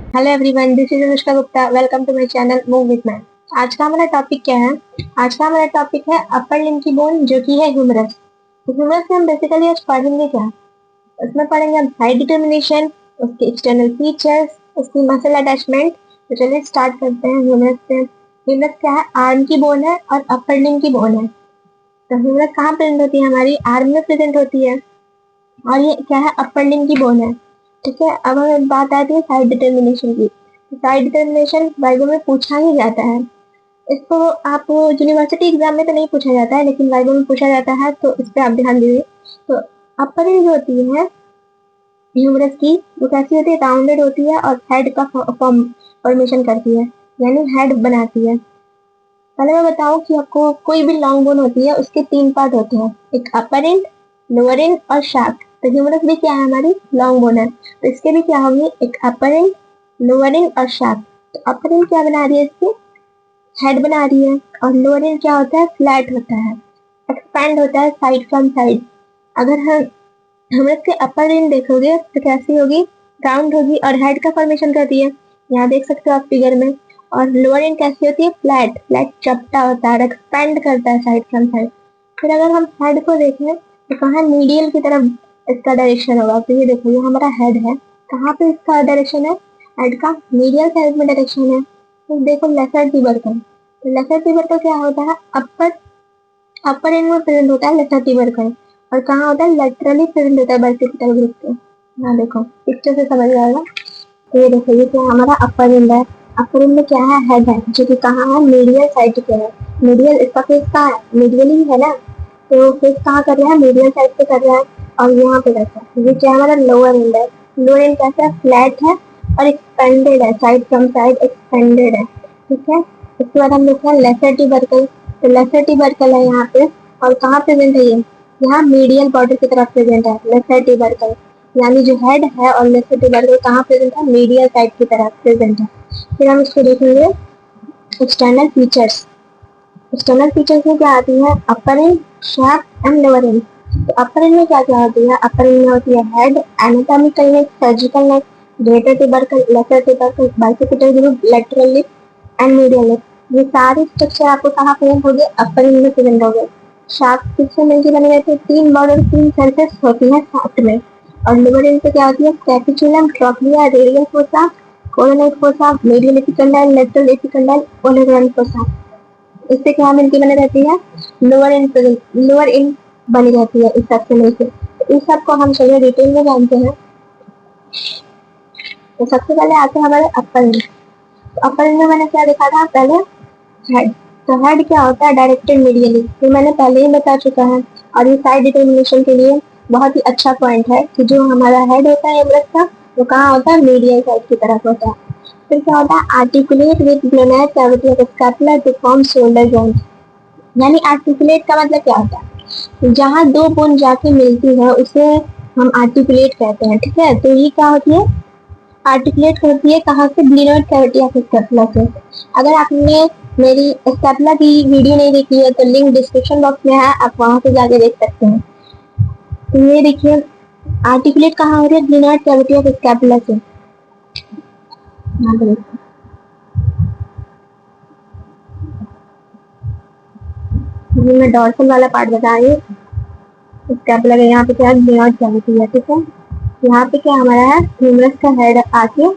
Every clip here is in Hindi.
Hello everyone, this is Anushka Gupta. Welcome to my channel move with man. आज का हमारा टॉपिक क्या है? आज का हमारा टॉपिक है अपर लिम्ब की बोन, जो कि है ह्यूमरस। तो ह्यूमरस में हम बेसिकली आज पढ़ेंगे क्या? उसमें पढ़ेंगे हम हाइट डिटर्मिनेशन, उसके एक्सटर्नल फीचर्स, उसकी मसल अटैचमेंट। तो चलिए स्टार्ट करते हैं ह्यूमरस से। ह्यूमरस क्या है? आर्म की बोन है और अपर लिम्ब की बोन है। तो ह्यूमरस कहाँ प्रेजेंट होती है? हमारी आर्म में प्रेजेंट होती है। और ये क्या है? अपर लिम्ब की बोन है। ठीक है, अब हमें बात आती है साइड डिटर्मिनेशन की। साइड डिटर्मिनेशन वाइवा में पूछा ही जाता है। इसको आप यूनिवर्सिटी एग्जाम में तो नहीं पूछा जाता है, लेकिन वाइवा में पूछा जाता है, तो इस पे आप ध्यान दीजिए। तो अपर लिम्ब जो होती है ह्यूमरस की, वो कैसी होती है? राउंडेड होती है और हेड का फॉर्मेशन करती है, यानी हेड बनाती है। पहले मैं बताऊं कि आपको कोई भी लॉन्ग बोन होती है, उसके तीन पार्ट होते हैं, एक अपर एंड, लोअर एंड और शाफ्ट। तो ह्यूमरस भी क्या है? हमारी लॉन्ग बोन है, तो इसके भी क्या होंगे? एक अपर एंड, लोअर एंड और शाफ्ट। तो अपर एंड क्या बना रही है? इसकी हेड बना रही है। और लोअर एंड क्या होता है? फ्लैट होता है, एक्सपैंड होता है साइड फ्रॉम साइड। अगर हम इसके अपर एंड देखोगे तो कैसी होगी? राउंड होगी और हेड का फॉर्मेशन करती है, यहाँ देख सकते हो आप फिगर में। और लोअर एंड कैसी होती है? फ्लैट फ्लैट चपटा होता है, एक्सपेंड करता है साइड फ्रॉम साइड। फिर अगर हम हेड को देखें तो कहाँ मीडियल की तरफ इसका डायरेक्शन होगा? तो ये देखो, ये हमारा हेड है। कहाँ पे इसका डायरेक्शन है? हेड का मीडियल साइड में डायरेक्शन है। तो देखो लेसर ट्यूबरकल, तो लेसर ट्यूबरकल क्या होता है? अपर अपर एंड में प्रेजेंट होता है लेसर ट्यूबरकल। और कहाँ होता है? लेटरली प्रेजेंट होता है बाइसेप्टल ग्रुप के। यहाँ देखो पिक्चर से समझ आएगा। तो ये देखो, ये क्या हमारा अपर एंड है। अपर एंड में क्या है? हेड है, जो कि कहाँ है? मीडियल साइड पे है। मीडियल इसका फेस कहाँ है? मीडियल ही है ना। तो फेस कहाँ कर रहा है? मीडियल साइड पे कर रहा है। और यहाँ पे रहता है, ये क्या हमारा लोअर एंड है। लोअर एंड कैसा है? फ्लैट है और एक्सपेंडेड है, साइड फ्रॉम साइड एक्सपेंडेड है। ठीक है, इसके बाद हम देखते हैं लेसर ट्यूबरकल। तो लेसर ट्यूबरकल है यहाँ पे। और कहाँ प्रेजेंट है ये? यहाँ मीडियल बॉर्डर की तरफ प्रेजेंट है लेसर ट्यूबरकल। यानी जो हेड है और लेसर ट्यूबरकल कहाँ प्रेजेंट है? मीडियल साइड की तरफ प्रेजेंट है। फिर हम इसको देखेंगे एक्सटर्नल फीचर्स। एक्सटर्नल फीचर्स में क्या आती है? Upper end, shaft end lower end. तो अपर एंड में क्या क्या होती है? अपर एंड में होती है head, anatomical neck, surgical neck, greater tubercle, lesser tubercle, bicipital groove, lateral lip and medial lip. ये सारे स्ट्रक्चर आपको कहाँ प्रेजेंट होंगे? अपर एंड में प्रेजेंट होंगे। शाफ्ट किससे मिलकर बने रहते हैं? तीन बॉर्डर, तीन सरफेस होती है शाफ्ट में। और लोअर एंड पे क्या होती है? Capitulum, trochlea, radial fossa, coronoid fossa, medial epicondyle, lateral epicondyle, olecranon fossa. इससे क्या मिलकर बने रहती है? लोअर एंड बनी रहती है इस सब से मिलकर। तो इस सब को हम चलिए डिटेल में जानते हैं। तो सबसे पहले आते हैं हमारे अपर एंड। तो अपर एंड में मैंने क्या देखा था पहले? हेड। तो हेड क्या होता है? डायरेक्टेड मीडियली, ये मैंने पहले ही बता चुका है। और ये साइड डिटर्मिनेशन के लिए बहुत ही अच्छा पॉइंट है कि जो हमारा हेड होता है एवरेज का, वो कहाँ होता है? मीडियल साइड की तरफ होता है। फिर क्या होता है? Articulate with granite cavity of scapula to form shoulder joint. यानी आर्टिकुलेट का मतलब क्या होता है? जहाँ दो बोन जाके मिलती है उसे हम आर्टिकुलेट कहते हैं। ठीक है, तो ये क्या होती है? आर्टिकुलेट करती है कहाँ से? ग्लिनोइड कैविटी ऑफ स्कैपुला से। अगर आपने मेरी स्कैपुला की वीडियो नहीं देखी है तो लिंक डिस्क्रिप्शन बॉक्स में है, आप वहां से जाके देख सकते हैं। तो ये देखिए, आर्टिकुलेट कहाँ हो रही है? ग्लिनोइड कैविटी ऑफ स्कैपुला से। यहाँ पे देखिए, ये मैं डॉर्सल वाला पार्ट बता रही हूँ। स्कैपुला के यहाँ पे क्या है? ग्लिनोइड कैविटी है। ठीक है, यहाँ पे क्या हमारा है? ह्यूमरस का हेड आके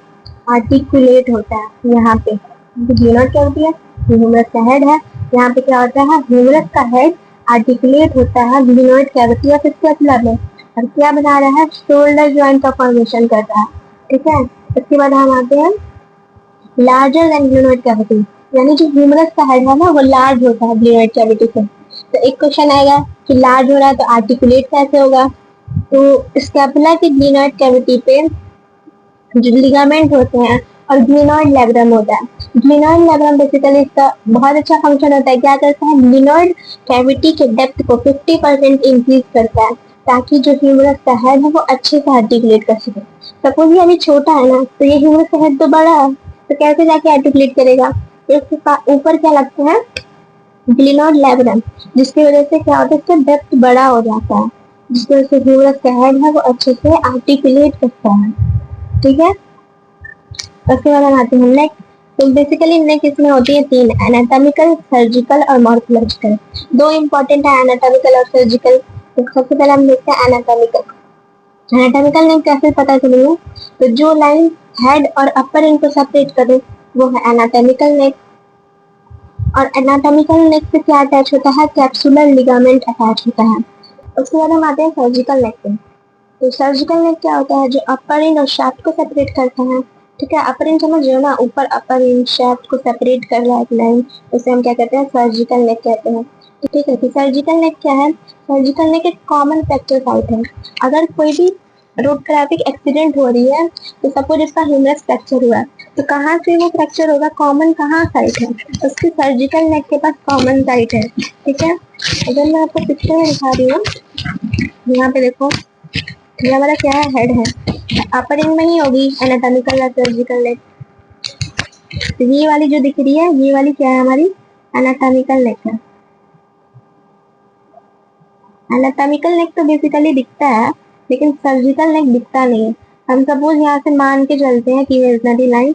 आर्टिकुलेट होता है यहाँ पे। ग्लिनोइड कैविटी है, ह्यूमरस का हेड है। यहाँ पे क्या होता है? ह्यूमरस का हेड आर्टिकुलेट होता है ग्लिनोइड कैविटी ऑफ स्कैपुला में। और क्या बना रहा है? शोल्डर जॉइंट का फॉर्मेशन कर रहा है। ठीक है, इसके बाद हम आते हैं लार्जर देन ग्लिनोइड कैविटी। यानी जो ह्यूमरस का हेड है ना, वो लार्ज होता है ग्लिनोइड कैविटी से। तो एक क्वेश्चन आएगा कि लार्ज हो रहा है तो आर्टिकुलेट कैसे होगा? तो स्कैपुला की ग्लिनोइड कैविटी पे जो लिगामेंट होते हैं और ग्लिनोइड लैब्रम होता है। ग्लिनोइड लैब्रम बेसिकली इसका बहुत अच्छा फंक्शन होता है। क्या करता है? ग्लिनोइड कैविटी के डेप्थ को 50% इंक्रीज करता है, ताकि जो ह्यूमरस का हेड है वो अच्छे से आर्टिकुलेट कर सके। सपोज ये अभी छोटा है ना, तो ये ह्यूमरस का हेड तो बड़ा है, तो कैसे जाके आर्टिकुलेट करेगा? तो इसके ऊपर क्या लगता है? ग्लिनोइड लैब्रम, जिसकी वजह से क्या होता है? इसका डेप्थ बड़ा हो जाता है, जिसकी वजह से ह्यूमरस का हेड है वो अच्छे से आर्टिकुलेट करता है। ठीक है, उसके बाद हम आते हैं नेक। तो बेसिकली नेक इसमें होती है तीन, एनाटॉमिकल, सर्जिकल और मॉर्फोलॉजिकल। दो इंपॉर्टेंट है एनाटॉमिकल और सर्जिकल। तो सबसे पहले हम देखते हैं एनाटॉमिकल। एनाटॉमिकल नेक कैसे पता चलेगा? तो जो लाइन हेड और अपर एंड को सेपरेट करे वो है एनाटॉमिकल नेक। और एनाटॉमिकल नेक से क्या अटैच होता है? कैप्सुलर लिगामेंट अटैच होता है। उसके बाद हम आते हैं सर्जिकल नेक पे। तो सर्जिकल नेक क्या होता है? जो अपर एंड और शाफ्ट को सेपरेट करता है। ठीक है, अपर एंड समझ रहे हो ना, ऊपर अपर एंड शाफ्ट को सेपरेट कर रहा है एक लाइन, उसे हम क्या कहते हैं? सर्जिकल नेक कहते हैं। तो ठीक है, तो सर्जिकल नेक क्या है? सर्जिकल नेक एक कॉमन फ्रैक्चर साइट है। अगर कोई भी रोड ट्रैफिक एक्सीडेंट हो रही है, तो सपोज इसका ह्यूमरस फ्रैक्चर हुआ, तो कहाँ से वो फ्रैक्चर होगा? कॉमन कहाँ साइट है? उसकी सर्जिकल नेक के पास कॉमन साइट है। ठीक है, अगर मैं आपको पिक्चर में दिखा रही हूँ, यहाँ पे देखो, ये हमारा क्या है? हेड है। अपर एंड में ही होगी एनाटॉमिकल या सर्जिकल नेक। तो ये वाली जो दिख रही है, ये वाली क्या है? हमारी एनाटॉमिकल नेक है। एनाटॉमिकल नेक तो बेसिकली दिखता है, लेकिन सर्जिकल नेक दिखता नहीं है। हम सपोज यहाँ से मान के चलते हैं कि इमेजिनरी लाइन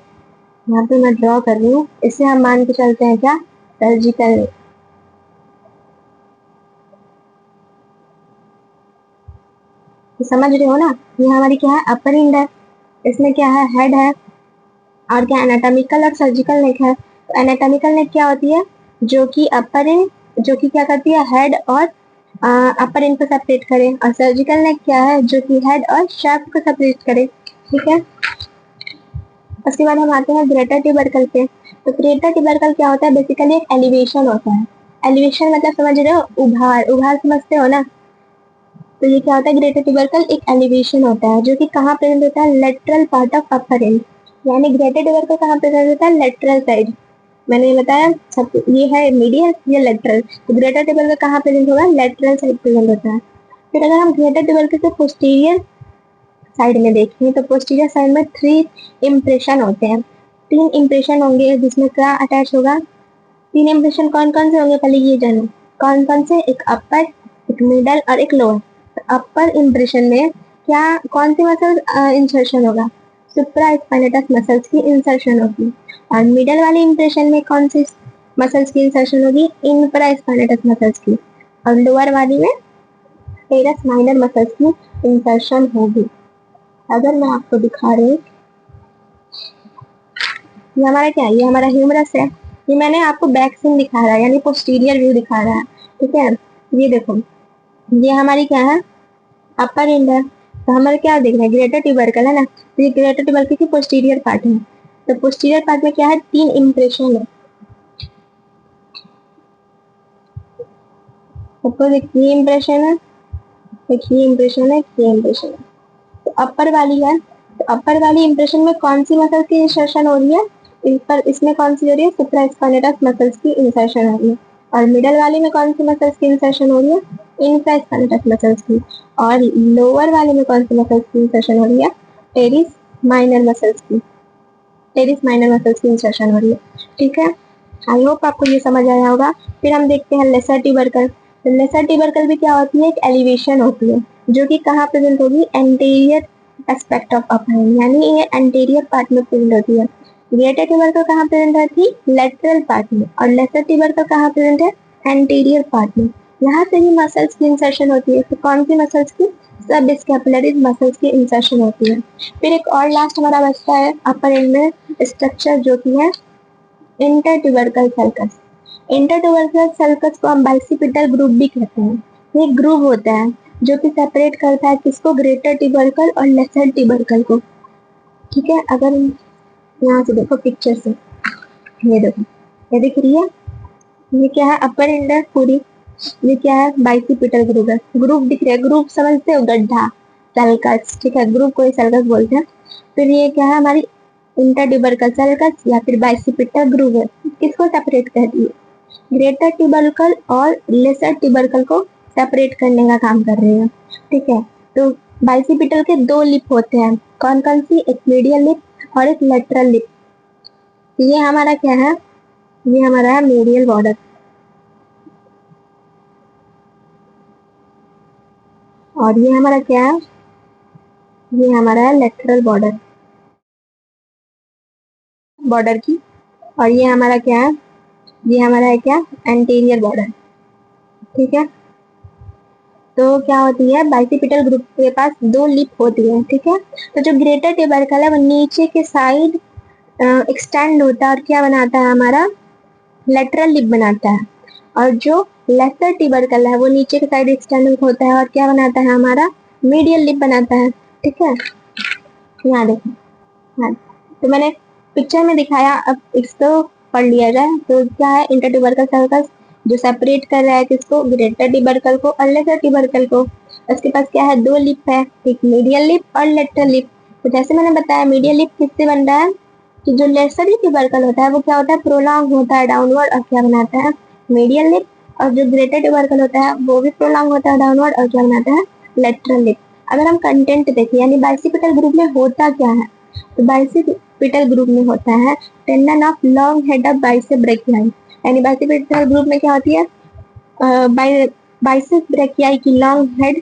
यहाँ पे मैं ड्रॉ कर रही हूँ, इससे हम मान के चलते हैं क्या? Surgical neck. तो समझ रहे हो ना, ये हमारी क्या है? अपर एंड है, इसमें क्या है? हेड है। और क्या एनाटॉमिकल और सर्जिकल नेक है? तो एनाटॉमिकल नेक क्या होती है? जो कि अपर एंड, जो कि क्या करती है? हेड और अपर एंड को सेपरेट करे। और सर्जिकल नेक क्या है? जो कि हेड और शाफ्ट को सेपरेट करे। ठीक है, उसके बाद हम आते हैं ग्रेटर ट्यूबरकल पे। तो ग्रेटर ट्यूबरकल क्या होता है? बेसिकली एक एलिवेशन होता है। एलिवेशन मतलब समझ रहे हो? उभार, उभार समझते हो ना? तो ये क्या होता है? ग्रेटर ट्यूबरकल एक एलिवेशन होता है, जो कि कहाँ प्रेजेंट होता है? Lateral part of upper and. यानी ग्रेटर ट्यूबरकल कहाँ प्रेजेंट होता है? Lateral side. मैंने ये बताया सब, ये है मीडियल, ये लेटरल। तो ग्रेटर ट्यूबरकल कहाँ प्रेजेंट होगा? लेटरल साइड प्रेजेंट होता है। फिर अगर हम ग्रेटर ट्यूबरकल के पोस्टीरियर साइड में देखें, तो पोस्टीरियर साइड में 3 इम्प्रेशन होते हैं। 3 इम्प्रेशन होंगे, जिसमें क्या अटैच होगा? 3 इम्प्रेशन कौन कौन से होंगे? पहले ये जानो कौन कौन से। एक अपर, एक मिडल और एक लोअर। अपर इम्प्रेशन में क्या, कौन सी मसल इंसर्शन होगा? सुप्रा स्पाइनेटस मसल्स की इंसर्शन होगी। और मिडल वाले इम्प्रेशन में कौन सी मसल्स की इंसर्शन होगी? इंफ्रा स्पाइनेटस मसल्स की। और लोअर वाली में टेरस माइनर मसल्स की इंसर्शन होगी। अगर मैं आपको दिखा रही हूँ, ये हमारा क्या है? ये हमारा ह्यूमरस है। ये मैंने आपको बैक सीन दिखा रहा है, यानी पोस्टीरियर व्यू दिखा रहा है। ठीक है, ये देखो, ये हमारी क्या है? अपर एंड है। तो हमारे क्या देख रहे हैं? ग्रेटर ट्यूबरकल है ना, तो ये ग्रेटर ट्यूबरकल की पोस्टीरियर पार्ट है। तो पोस्टीरियर पार्ट में क्या है? 3 इम्प्रेशन है। सपोज एक ये इम्प्रेशन है, एक ये इम्प्रेशन है, एक ये इम्प्रेशन है। तो अपर वाली है, तो अपर वाली इम्प्रेशन में कौन सी मसल की इंसर्शन हो रही है? इस पर, इसमें कौन सी हो रही है? सुप्रास्पाइनेटस मसल्स की इंसर्शन हो रही है। और मिडल वाले में कौन सी मसल्स की इंसर्शन हो रही है? इंफ्रास्पाइनेटस मसल्स की। और लोअर वाले में कौन सी मसल्स की इंसर्शन हो रही है? टेरिस माइनर मसल्स की। टेरिस माइनर मसल्स की इंसर्शन हो रही है। ठीक है, आई होप आपको ये समझ आया होगा। फिर हम देखते हैं लेसर ट्यूबरकल। तो लेसर ट्यूबरकल भी क्या होती है? एक एलिवेशन होती है, जो कि कहाँ प्रेजेंट होगी? Anterior aspect of upper hand, यानी ये एंटीरियर पार्ट में प्रेजेंट होती है। ग्रेटर ट्यूबरकल कहाँ प्रेजेंट रहती? लेटरल पार्ट में। और लेसर ट्यूबरकल कहाँ प्रेजेंट है? एंटीरियर पार्ट में। यहाँ से ही मसल्स की इंसर्शन होती है। तो कौन सी मसल्स की? सब स्कैपुलरी मसल्स की इंसर्शन होती है। फिर एक और लास्ट हमारा बचता है अपर एंड में स्ट्रक्चर, जो कि है इंटरट्यूबरकल सल्कस। इंटरट्यूबरकल सल्कस को हम बाइसिपिटल ग्रुप भी कहते हैं। ये ग्रुप होता है जो कि सेपरेट करता है किसको? ग्रेटर ट्यूबरकल और लेसर ट्यूबरकल को। ठीक है, अगर यहाँ से देखो पिक्चर से, ये देखो, ये दिख रही है, ये क्या है? अपर एंड है पूरी। ये क्या है? बाइसिपिटल ग्रुप है। ग्रुप दिख रहा है, ग्रुप समझते हो? गड्ढा, सल्कस। ठीक है, ग्रुप को ही सल्कस बोलते हैं। फिर ये क्या है? हमारी इंटरट्यूबरकल सल्कस या फिर बाइसिपिटल ग्रुप है। किसको सेपरेट करती है? ग्रेटर ट्यूबरकल और लेसर ट्यूबरकल को सेपरेट करने का काम कर रहे हैं। ठीक है, तो बाइसिपिटल के 2 लिप होते हैं। कौन कौन सी? एक मीडियल लिप और एक लेटरल लिप। ये हमारा क्या है? ये हमारा है मीडियल बॉर्डर। और ये हमारा क्या है? ये हमारा है लेटरल बॉर्डर। बॉर्डर की, और ये हमारा क्या है, ये हमारा है क्या, एंटीरियर बॉर्डर। ठीक है, तो क्या होती है, बाइसिपिटल ग्रुप के पास दो लिप होती है। ठीक है, तो जो ग्रेटर ट्यूबरकल है वो नीचे के साइड एक्सटेंड होता है और क्या बनाता है, हमारा लेटरल लिप बनाता है। और जो लेसर ट्यूबरकल है वो नीचे के साइड एक्सटेंड होता है और क्या बनाता है, हमारा मीडियल लिप बनाता है। ठीक है, यहाँ देखो, हाँ, तो मैंने पिक्चर में दिखाया, अब इसको पढ़ लिया जाए। तो क्या है, इंटरट्यूबरकल सर्कस जो सेपरेट कर रहा है किसको, ग्रेटर ट्यूबरकल को और लेसर ट्यूबरकल को। उसके पास क्या है, दो लिप है, एक मीडियल लिप और लेटरल लिप। तो जैसे मैंने बताया, मीडियल लिप किससे बन रहा है, कि जो लेसर ट्यूबरकल होता है वो क्या होता है, प्रोलॉन्ग होता है डाउनवर्ड और क्या बनाता है, मीडियल लिप। और जो ग्रेटर ट्यूबरकल होता है वो भी प्रोलॉन्ग होता है डाउनवर्ड और क्या बनाता है, लेटरल लिप। अगर हम कंटेंट देखें, यानी बाइसिपिटल ग्रुप में होता क्या है, तो बाइसिपिटल ग्रुप में होता है tendon of long head of bicep brachii. यानी बाइसिपिटल ग्रुप में क्या होती है, बाइसेप ब्रेकियाई की लॉन्ग हेड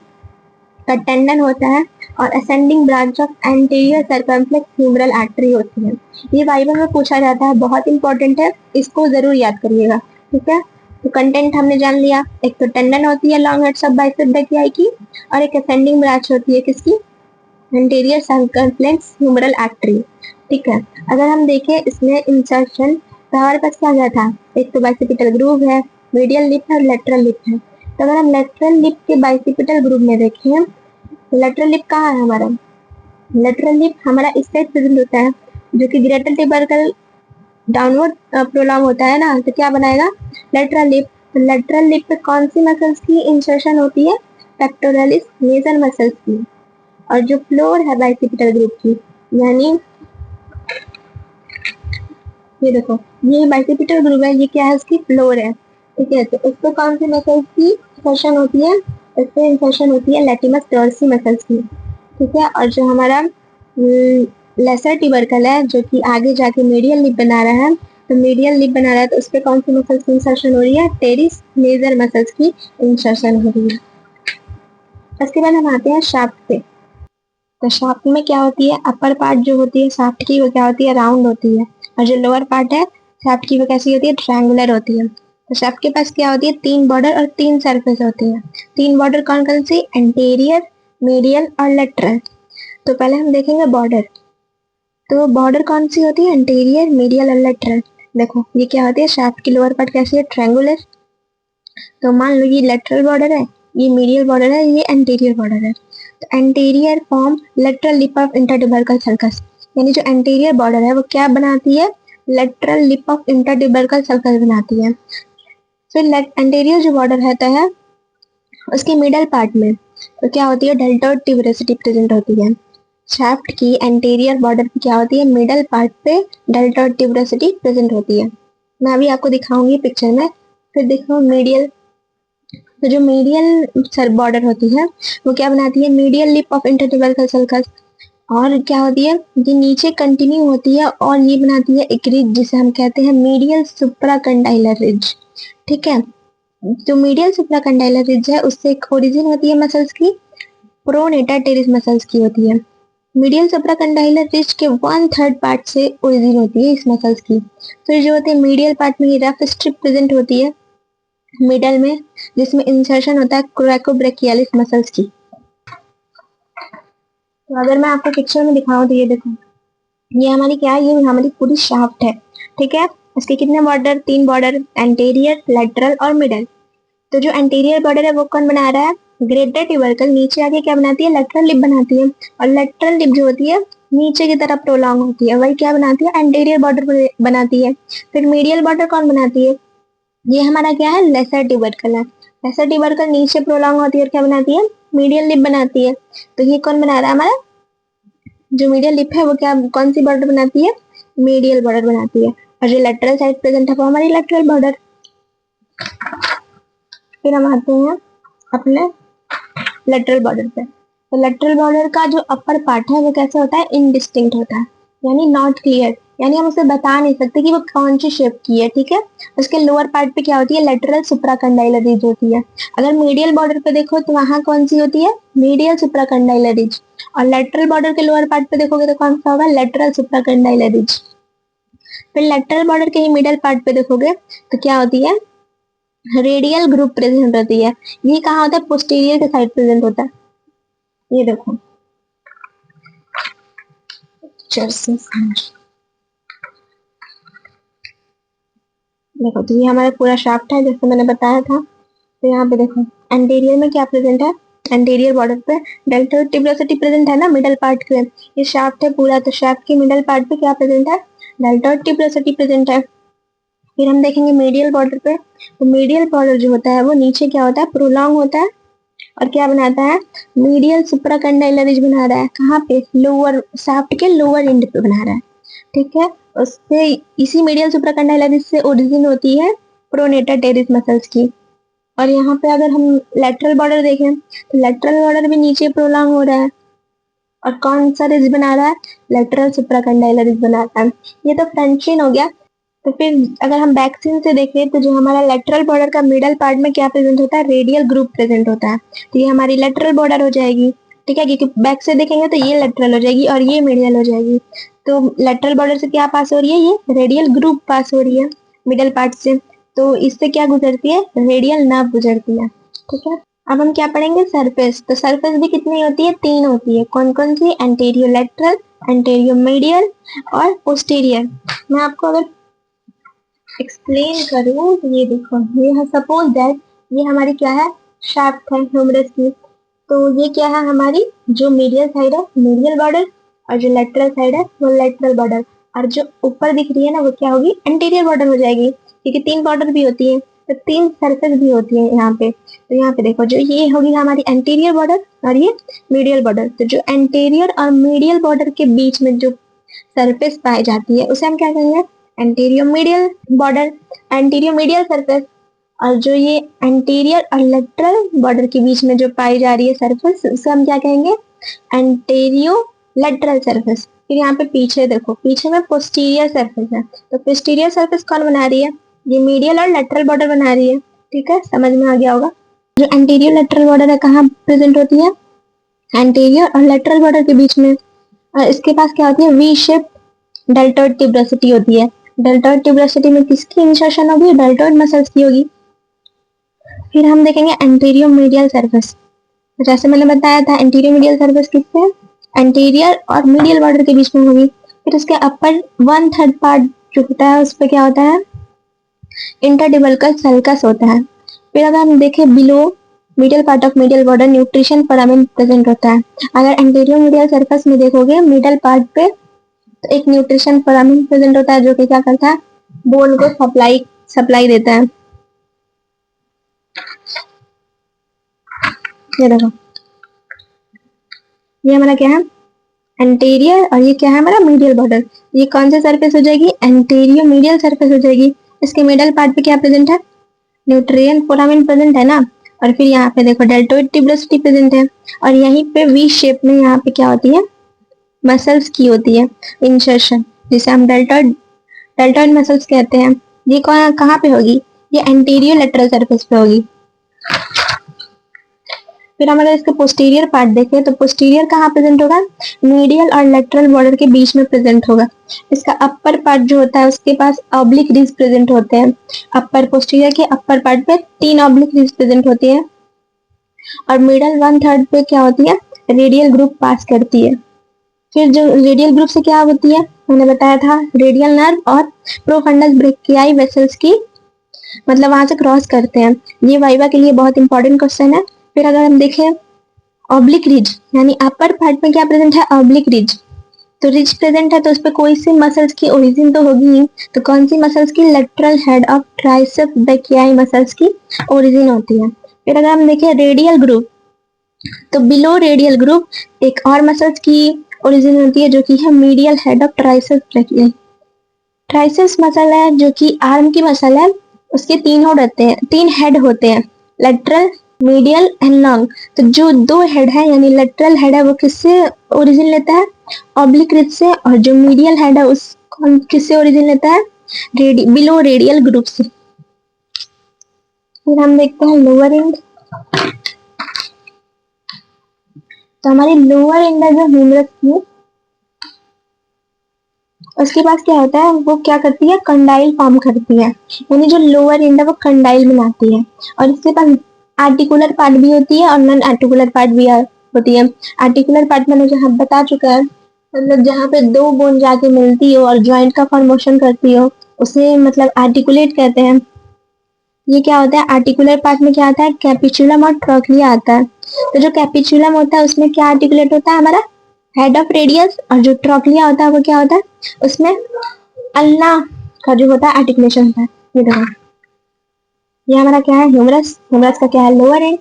का टेंडन होता है और ascending branch of anterior circumflex humeral artery होती है। ये वाइवा में पूछा जाता है, बहुत इंपॉर्टेंट है, इसको जरूर याद करिएगा। ठीक है, तो कंटेंट हमने जान लिया, एक तो टेंडन होती है long heads of bicep brachii की, और एक असेंडिंग ब्रांच होती है किसकी, एंटीरियर सर्कमफ्लेक्स ह्यूमरल आर्टरी। ठीक है, अगर हम देखें इसमें इंसर्शन, तो हमारे पास क्या क्या था, एक तो बाइसिपिटल ग्रूव है, मीडियल लिप है और लेटरल लिप है। तो अगर हम लेटरल लिप के बाइसिपिटल ग्रुप में देखें, लेटरल लिप कहाँ है हमारा, लेटरल लिप हमारा इस साइड प्रेजेंट होता है, जो कि ग्रेटर ट्यूबरकल डाउनवर्ड प्रोलॉन्ग होता है ना, तो क्या बनाएगा, लेटरल लिप। तो लेटरल लिप पे कौन सी मसल्स की इंसर्शन होती है, पेक्टोरलिस मेजर मसल्स की। और जो फ्लोर है बाइसिपिटल ग्रुप की, यानी ये देखो, ये बाइसिपिटल ग्रुप है, ये क्या है, उसकी फ्लोर है। ठीक है, तो इसको कौन सी मसल्स की इंसर्शन होती है, इसमें इंसर्शन होती है लैटिमस डॉर्सी मसल्स की। ठीक है, और जो हमारा लेसर ट्यूबरकल है जो कि आगे जाके मीडियल लिप बना रहा है, तो मीडियल लिप बना रहा है, तो उस पर कौन सी मसल्स की इंसर्शन हो रही है, टेरिस मेजर मसल्स की इंसर्शन हो रही है। उसके बाद हम आते हैं शाफ्ट पे। तो शाफ्ट में क्या होती है, अपर पार्ट जो होती है शाफ्ट की वो क्या होती है, राउंड होती है, और जो लोअर पार्ट है शाफ्ट की वो कैसी होती है, ट्रायंगुलर होती है। तो शाफ्ट के पास क्या होती है, तीन बॉर्डर और तीन सरफेस होती है। तीन बॉर्डर कौन कौन सी, एंटीरियर, मीडियल और लेटरल। तो पहले हम देखेंगे बॉर्डर। तो बॉर्डर कौन सी होती है, एंटीरियर, मीडियल और लेटरल। देखो ये क्या होती है, शाफ्ट की लोअर पार्ट कैसी है, ट्रायंगुलर। तो मान लो ये लेटरल बॉर्डर है, ये मीडियल बॉर्डर है, ये एंटीरियर बॉर्डर है। तो anterior form lateral lip of intertubercular sulcus, यानी जो एंटीरियर बॉर्डर है वो क्या बनाती है, lateral lip of intertubercular sulcus बनाती है। फिर एंटीरियर जो बॉर्डर रहता है उसके मिडल पार्ट में तो क्या होती है, डेल्टोइड ट्यूबरोसिटी प्रेजेंट होती है। शाफ्ट की एंटीरियर बॉर्डर की क्या होती है, मिडल पार्ट पे डेल्टोइड ट्यूबरोसिटी प्रेजेंट होती है। मैं अभी आपको दिखाऊंगी पिक्चर में। फिर देखो मीडियल, तो जो मीडियल सर बॉर्डर होती है वो क्या बनाती है, medial lip of intertubercular circus. और क्या होती है, ये नीचे कंटिन्यू होती है और ये बनाती है एक रिज जिसे हम कहते हैं मीडियल सुप्राकंडाइलर रिज। ठीक है, जो मीडियल सुप्राकंडाइलर रिज है उससे एक ओरिजिन होती है मसल्स की, प्रोनेटर टेरिस मसल्स की होती है। मीडियल सुप्राकंडाइलर रिज के 1/3 पार्ट से ओरिजिन होती है इस मसल्स की। फिर जो होती है मीडियल पार्ट में रफ स्ट्रिप प्रेजेंट होती है मिडल में, जिसमें इंसर्शन होता है क्रोकोब्रेकियालिस मसल्स की। तो अगर मैं आपको पिक्चर में दिखाऊं तो ये देखो, ये हमारी क्या है, ये हमारी पूरी शाफ्ट है। ठीक है, इसके कितने बॉर्डर, तीन बॉर्डर, एंटीरियर, लेटरल और मिडल। तो जो एंटीरियर बॉर्डर है वो कौन बना रहा है, ग्रेटर ट्यूबरकल नीचे आके क्या बनाती है, लेटरल लिप बनाती है। और लेटरल लिप जो होती है नीचे की तरफ प्रोलॉन्ग होती है, वही क्या बनाती है, एंटीरियर बॉर्डर बनाती है। फिर मीडियल बॉर्डर कौन बनाती है, ये हमारा क्या है, लेसर ट्यूबरकल है। लेसर ट्यूबरकल नीचे प्रोलॉन्ग होती है और क्या बनाती है, मीडियल लिप बनाती है। तो ये कौन बना रहा है, हमारा जो मीडियल लिप है वो क्या, कौन सी बॉर्डर बनाती है, मीडियल बॉर्डर बनाती है। और जो लेटरल साइड प्रेजेंट है वो हमारी लेटरल बॉर्डर। फिर हम आते हैं अपने लेटरल बॉर्डर पे। तो लेटरल बॉर्डर का जो अपर पार्ट है वो कैसे होता है, इनडिस्टिंक्ट होता है, यानी नॉट क्लियर, यानी हम उसे बता नहीं सकते कि वो कौन सी शेप की है। ठीक है, उसके लोअर पार्ट पे क्या होती है, लेटरल सुप्राकंडाइलर रिज होती है। अगर मीडियल बॉर्डर पे देखो तो वहां कौन सी होती है, मीडियल सुप्राकंडाइलर रिज। और लेटरल बॉर्डर के लोअर पार्ट पे देखोगे तो कौन सा होगा, लेटरल सुप्राकंडाइलर रिज। फिर लेटरल बॉर्डर के ही मिडल पार्ट पे देखोगे तो क्या होती है, रेडियल ग्रुप प्रेजेंट होती है। ये कहाँ होता है, पोस्टीरियर के साइड प्रेजेंट होता है। ये देखो देखो, तो ये हमारा पूरा शाफ्ट है जैसे मैंने बताया था। तो यहाँ पे देखो एंटीरियर में क्या प्रेजेंट है, एंटीरियर बॉर्डर पे डेल्टोइड ट्यूबरोसिटी प्रेजेंट है ना मिडल पार्ट के। ये शाफ्ट है पूरा, तो शाफ्ट के मिडल पार्ट पे क्या प्रेजेंट है, डेल्टोइड ट्यूबरोसिटी प्रेजेंट है। फिर हम देखेंगे मीडियल बॉर्डर पे, तो मीडियल बॉर्डर जो होता है वो नीचे क्या होता है, प्रोलॉन्ग होता है और क्या बनाता है, मीडियल सुप्राकंडाइलर रिज बना रहा है। कहाँ पे, लोअर शाफ्ट के लोअर एंड पे बना रहा है। ठीक है, उससे इसी मीडियल सुप्राकंडाइलर रिज से ओरिजिन होती है प्रोनेटर टेरिस मसल्स की। और यहाँ पे अगर हम लेटरल बॉर्डर देखें तो लेटरल बॉर्डर भी नीचे प्रोलॉन्ग हो रहा है और कौन सा रिज बना रहा है, लेटरल सुप्राकंडाइलर रिज बना रहा है। ये तो फ्रंट चेन हो गया। तो फिर अगर हम बैक सीन से देखें तो जो हमारा लेटरल बॉर्डर का मिडल पार्ट में क्या प्रेजेंट होता है, रेडियल ग्रुप प्रेजेंट होता है। तो ये हमारी लेटरल बॉर्डर हो जाएगी। ठीक है, क्योंकि बैक से देखेंगे तो ये लेटरल हो जाएगी और ये मीडियल हो जाएगी। तो लेटरल बॉर्डर से क्या पास हो रही है, ये रेडियल ग्रुप पास हो रही है मिडल पार्ट से। तो इससे क्या गुजरती है, रेडियल नर्व गुजरती है। ठीक है, अब हम क्या पढ़ेंगे, सरफेस। तो सरफेस भी कितनी होती है, 3 होती है। कौन कौन सी, एंटेरियो लेटरल, एंटेरियो मीडियल और पोस्टीरियर। मैं आपको अगर एक्सप्लेन करूँ तो ये देखो, ये है सपोज दैट ये हमारी क्या है, शाफ्ट है ह्यूमरस की। तो ये क्या है हमारी, जो मीडियल साइड है मीडियल बॉर्डर और जो लेटरल साइड है वो लेटरल बॉर्डर। और जो ऊपर दिख रही है ना वो क्या होगी, एंटीरियर बॉर्डर हो जाएगी, क्योंकि 3 बॉर्डर भी होती है तो 3 सरफेस भी होती है यहाँ पे। तो यहाँ पे देखो जो ये होगी हमारी एंटीरियर बॉर्डर और ये मीडियल बॉर्डर। तो जो एंटीरियर और मीडियल बॉर्डर के बीच में जो सरफेस पाई जाती है उसे हम क्या कहेंगे, anterior medial border, anterior medial surface. और जो ये एंटीरियर और लेटरल बॉर्डर के बीच में जो पाई जा रही है सरफेस उसे हम क्या कहेंगे, एंटीरियो लेटरल सरफेस। फिर यहाँ पे पीछे देखो, पीछे में पोस्टीरियर सरफेस है। तो पोस्टीरियर सरफेस कौन बना रही है, ये मीडियल और लेटरल बॉर्डर बना रही है। ठीक है, समझ में आ गया होगा। जो एंटीरियर लेटरल बॉर्डर है कहाँ प्रेजेंट होती है, एंटीरियर और लेटरल बॉर्डर के बीच में। और इसके पास क्या होती है, वी शेप डेल्टोइड ट्यूबरोसिटी होती है। डेल्टोइड ट्यूबरोसिटी में किसकी इंसर्शन होगी, डेल्टोइड मसल्स की होगी। फिर हम देखेंगे एंटीरियर मीडियल सरफेस। जैसे मैंने बताया था एंटीरियर मीडियल सरफेस किससे है, एंटीरियर और मीडियल बॉर्डर के बीच में होगी। फिर उसके अपर 1/3 पार्ट जो होता है उस पर क्या होता है, इंटरडिबल्कस सल्कस होता है। फिर अगर हम देखें below middle part of medial border nutrition foramen present होता है। अगर एंटीरियर मीडियल सरफेस में देखोगे मिडल पार्ट पे तो एक न्यूट्रिशन फोरामेन प्रेजेंट होता है जो कि क्या करता है, बोन को सप्लाई सप्लाई देता है। ये देखो, ये हमारा क्या है, एंटीरियर और ये क्या है हमारा मीडियल बॉर्डर। ये कौन सी सरफेस हो जाएगी, एंटीरियर मीडियल सरफेस हो जाएगी। इसके मिडल पार्ट पे क्या प्रेजेंट है, न्यूट्रिएंट फोरामेन प्रेजेंट है ना। और फिर यहाँ पे देखो डेल्टोइड ट्यूबरोसिटी प्रेजेंट है। और यहीं पे वी शेप में यहाँ पे क्या होती है, मसल्स की होती है इंसर्शन, जिसे हम डेल्टोइड डेल्टोइड मसल्स कहते हैं। ये कहाँ पे होगी, ये एंटीरियर लेटरल सरफेस पे होगी। फिर हम अगर इसके पोस्टीरियर पार्ट देखें तो पोस्टीरियर कहाँ प्रेजेंट होगा, मीडियल और लेटरल बॉर्डर के बीच में प्रेजेंट होगा। इसका अपर पार्ट जो होता है उसके पास ऑब्लिक रिज प्रेजेंट होते हैं। अपर पोस्टीरियर के अपर पार्ट पे 3 ऑब्लिक रिज प्रेजेंट होती है। और मिडल 1/3 पे क्या होती है, रेडियल ग्रुप पास करती है। फिर जो रेडियल ग्रुप से क्या होती है, मैंने बताया था रेडियल नर्व और प्रोफंडस ब्रेकियाई वेसल्स की, मतलब वहां से क्रॉस करते हैं। ये वाइवा के लिए बहुत इंपॉर्टेंट क्वेश्चन है। फिर अगर हम देखें ऑब्लिक रिज, यानी अपर पार्ट में क्या प्रेजेंट है, ऑब्लिक रिज। तो रिज प्रेजेंट है तो उस पर कोई सी मसल्स की ओरिजिन तो होगी ही। तो कौन सी मसल्स की, lateral head of tricep brachii muscles की ओरिजिन होती है। फिर अगर हम देखें रेडियल ग्रुप, तो बिलो रेडियल ग्रुप एक और मसल्स की ओरिजिन होती है जो कि है medial head of tricep brachii. Triceps muscle है जो कि आर्म की मसल है, उसके 3 हेड होते हैं, 3 हेड होते हैं, लेटरल मीडियल एंड लॉन्ग। तो जो 2 हेड है यानी लेटरल हेड है वो किससे ओरिजिन लेता है, ऑब्लिक रिज से। और जो मीडियल हेड है उस किससे ओरिजिन लेता है, बिलो रेडियल ग्रुप से। फिर हम देखते हैं लोअर एंड। तो हमारी लोअर एंड है जो ह्यूमरस की, उसके पास क्या होता है, वो क्या करती है, कंडाइल फॉर्म करती है, यानी जो लोअर एंड है वो कंडाइल बनाती है। और इसके पास आर्टिकुलर पार्ट भी होती है और नॉन आर्टिकुलर पार्ट भी होती है। आर्टिकुलर पार्ट मैंने जहाँ बता चुका है, मतलब जहाँ पे दो बोन जाके मिलती हो और ज्वाइंट का फॉर्मेशन करती हो, उसे मतलब आर्टिकुलेट कहते हैं। ये क्या होता है, आर्टिकुलर पार्ट में क्या आता है, कैपिचुलम और ट्रोक्लिया आता है। तो जो कैपिचुलम होता है उसमें क्या आर्टिकुलेट होता है, हमारा हेड ऑफ रेडियस, और जो ट्रोक्लिया होता है वो क्या होता है, उसमें अल्ना का जो होता है आर्टिकुलेशन होता है। ये देखो, ये हमारा क्या है, ह्यूमरस। ह्यूमरस का क्या है, लोअर एंड।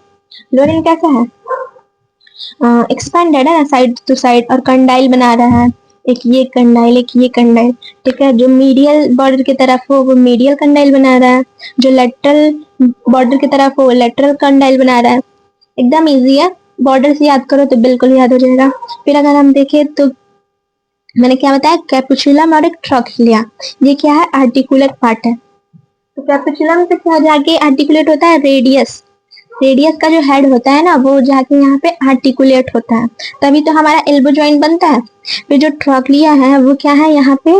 लोअर एंड कैसा है, एक्सपेंडेड है ना, साइड टू साइड, और कंडाइल बना रहा है, एक ये कंडाइल, एक ये कंडाइल। ठीक है, जो मीडियल बॉर्डर की तरफ हो वो मीडियल कंडाइल बना रहा है, जो लेटरल बॉर्डर की तरफ हो लेटरल कंडाइल बना रहा है। एकदम इजी है, बॉर्डर से याद करो तो बिल्कुल याद हो जाएगा। फिर अगर हम देखें तो मैंने क्या बताया, कैपुचुलम और एक ट्रोक्लिया, ये क्या है, आर्टिकुलर पार्ट है। तो कैपुचुलम से क्या जाके आर्टिकुलेट होता है, रेडियस। रेडियस का जो हेड होता है ना, वो जाके यहाँ पे आर्टिकुलेट होता है, तभी तो हमारा एल्बो जॉइंट बनता है। फिर जो ट्रोक्लिया है वो क्या है, यहाँ पे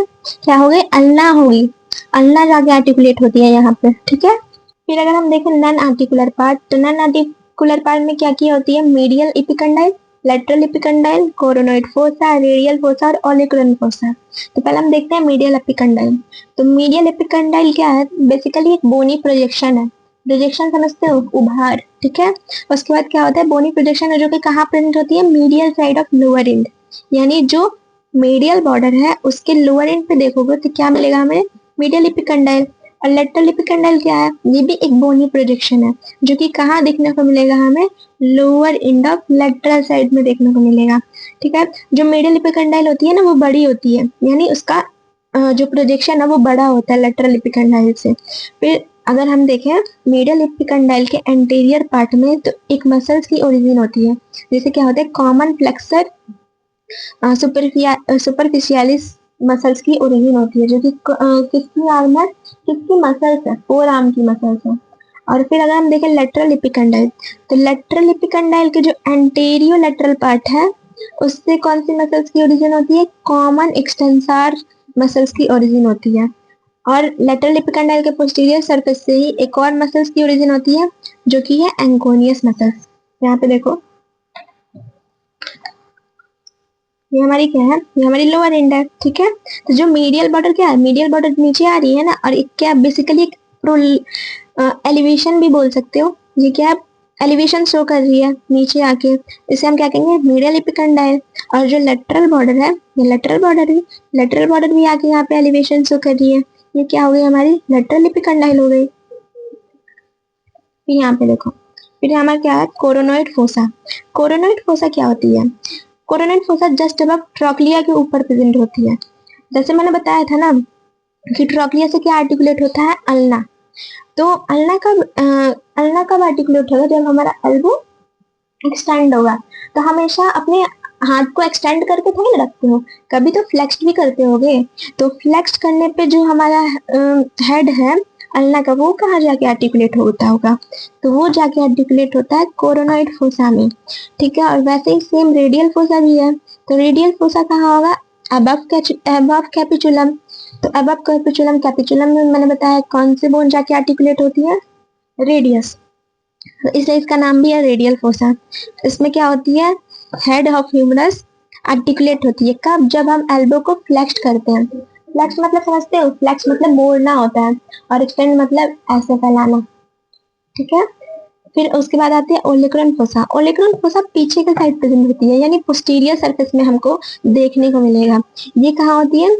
क्या हो गई, अल्ना होगी, अल्ना जाके आर्टिकुलेट होती है यहाँ पे। ठीक है, फिर अगर हम देखें नॉन आर्टिकुलर पार्ट, तो नॉन आर्टिकुलर पार्ट में क्या की होती है, medial epicondyle, lateral epicondyle, coronoid fossa, radial fossa और ओलिकुलर फोसा। तो पहले हम देखते हैं मीडियल एपिकंडाइल। तो मीडियल एपिकंडाइल क्या है, बेसिकली एक बोनी प्रोजेक्शन है। प्रोजेक्शन समझते हो, उभार। ठीक है, उसके बाद क्या होता है, बोनी प्रोजेक्शन है जो कि कहाँ प्रेजेंट होती है, medial side of lower and, यानी जो मीडियल बॉर्डर है उसके लोअर एंड पे देखोगे तो क्या मिलेगा हमें, मीडियल एपिकंडाइल। और लेटरल एपिकंडाइल क्या है, ये भी एक बोनी प्रोजेक्शन है, जो कि कहाँ देखने को मिलेगा हमें, lower end of lateral side में देखने को मिलेगा। ठीक है, जो मीडियल एपिकंडाइल होती है ना वो बड़ी होती है, यानी उसका जो प्रोजेक्शन है वो बड़ा होता है लेटरल एपिकंडाइल से। फिर अगर हम देखें मीडियल एपिकंडाइल के एंटीरियर पार्ट में, तो एक मसल्स की ओरिजिन होती है, जैसे क्या होता है, कॉमन फ्लेक्सर सुपरफिशियलिस मसल्स की ओरिजिन होती है, जो कि किसकी आर्म है, किसकी मसल्स है, फोर आर्म की मसल्स है। और फिर अगर हम देखें लेटरल एपिकंडाइल, तो लेटरल एपिकंडाइल के जो एंटेरियो लेटरल पार्ट है, उससे कौन सी मसल्स की ओरिजिन होती है, कॉमन एक्सटेंसर मसल्स की ओरिजिन होती है। और लेटरल एपिकंडाइल के पोस्टीरियर सरफेस से ही एक और मसल्स की ओरिजिन होती है, जो कि है एंकोनियस मसल्स। यहाँ पे देखो, ये हमारी क्या है, ये हमारी लोअर एंड है। ठीक है, तो जो मीडियल बॉर्डर क्या है, मीडियल बॉर्डर नीचे आ रही है ना, और एक क्या बेसिकली एलिवेशन भी बोल सकते हो, ये क्या है, एलिवेशन शो कर रही है नीचे आके, इसे हम क्या कहेंगे, मीडियल एपिकंडाइल। और जो लेटरल बॉर्डर है, ये लेटरल बॉर्डर भी आके यहाँ पे एलिवेशन शो कर रही है, ये क्या हो गई, हमारी लेटरल एपिकंडाइल हो गई। फिर यहाँ पे देखो, फिर हमारा क्या है, कोरोनॉइड फोसा। कोरोनॉइड फोसा क्या होती है, coronoid fossa just above trochlea के ऊपर प्रेजेंट होती है। जैसे मैंने बताया था ना कि ट्रोक्लिया से क्या आर्टिकुलेट होता है, अल्ना। तो अल्ना कब आर्टिकुलेट होगा, जब हमारा एल्बो एक्सटेंड होगा। तो हमेशा अपने हाथ को एक्सटेंड करके थोड़ी ना रखते हो, कभी तो फ्लेक्स भी करते होगे। तो फ्लेक्स करने पे जो हमारा हेड है अल्ना का, वो कहाँ जाके आर्टिकुलेट होता होगा, तो वो जाके आर्टिकुलेट होता है कोरोनॉइड फोसा में। ठीक है, और वैसे ही सेम रेडियल फोसा भी है। तो रेडियल फोसा कहाँ होगा, अबव कैपिचुलम। तो अबव कैपिचुलम, कैपिचुलम में मैंने बताया कौन से बोन जाके आर्टिकुलेट होती है, रेडियस, तो इसलिए इसका नाम भी है रेडियल फोसा। इसमें क्या होती है, हेड ऑफ ह्यूमरस आर्टिकुलेट होती है, कब, जब हम एल्बो को फ्लेक्स करते हैं। फ्लेक्स मतलब समझते हो, फ्लेक्स मतलब मोड़ना होता है, और एक्सटेंड मतलब ऐसे फैलाना। ठीक है, फिर उसके बाद आती है ओलिकुलर फोसा। ओलिकुलर फोसा पीछे के साइड प्रेजेंट होती है, यानी पोस्टीरियर सरफेस में हमको देखने को मिलेगा। ये कहाँ होती है,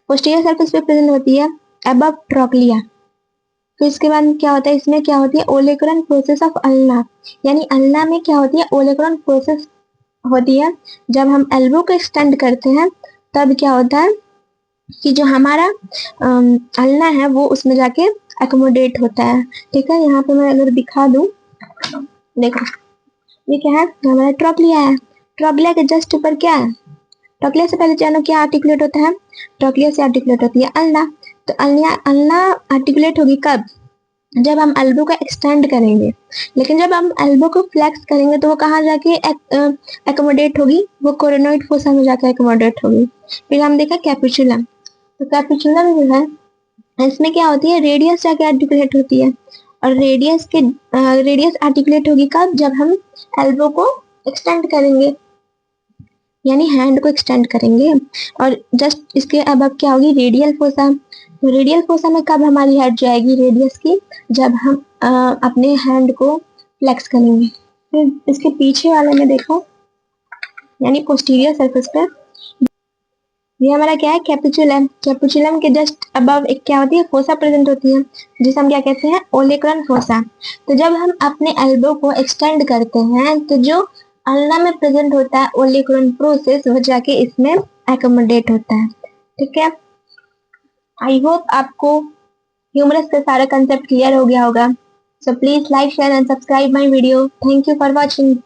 पोस्टीरियर सरफेस पे प्रेजेंट होती है, अबव ट्रोक्लिया। तो इसके बाद क्या होता है, इसमें क्या होती है, ओलेकुलर प्रोसेस ऑफ अल्ना, यानी अल्ना में क्या होती है, ओलेकुलर प्रोसेस होती है। जब हम एल्बो को एक्सटेंड करते हैं तब क्या होता है कि जो हमारा अल्ना है वो उसमें जाके एकोमोडेट होता है। ठीक है, यहाँ पे मैं अगर दिखा दूं, देखो ये क्या है, हमारा ट्रोक्लिया है। ट्रोक्लिया के जस्ट ऊपर क्या है, ट्रोक्लिया से पहले जानो क्या आर्टिकुलेट होता है, ट्रोक्लिया से आर्टिकुलेट होती है अल्ना। तो अल्ना अल्ना आर्टिकुलेट होगी कब, जब हम एल्बो को एक्सटेंड करेंगे, लेकिन जब हम एल्बो को फ्लेक्स करेंगे तो वो कहाँ जाके एकोमोडेट होगी, वो कोरोनॉइड फोसा में जाके एकोमोडेट होगी। फिर हम देखा कैपिचुलम, तो कैपिचुलम जो है इसमें क्या होती है, रेडियस जाके आर्टिकुलेट होती है, और रेडियस आर्टिकुलेट होगी कब, जब हम एल्बो को एक्सटेंड करेंगे, यानी हैंड को एक्सटेंड करेंगे। और जस्ट इसके अब क्या होगी, रेडियल फोसा। तो रेडियल फोसा में कब हमारी हेड जाएगी रेडियस की, जब हम अपने हैंड को फ्लेक्स करेंगे। फिर इसके पीछे वाले में देखो, यानी पोस्टीरियर सरफेस पे, ये हमारा क्या है, कैपिचुलम। कैपिचुलम के जस्ट अबव एक क्या होती है, फोसा प्रेजेंट होती है, जिसे हम क्या कहते हैं, ओलेक्रन फोसा। तो जब हम अपने एल्बो को एक्सटेंड करते हैं तो जो अल्ना में प्रेजेंट होता है ओलेक्रन प्रोसेस, वो जाके इसमें एकोमोडेट होता है। ठीक है, आई होप आपको ह्यूमरस का सारा कंसेप्ट क्लियर हो गया होगा। So please like share and subscribe my video. Thank you for watching.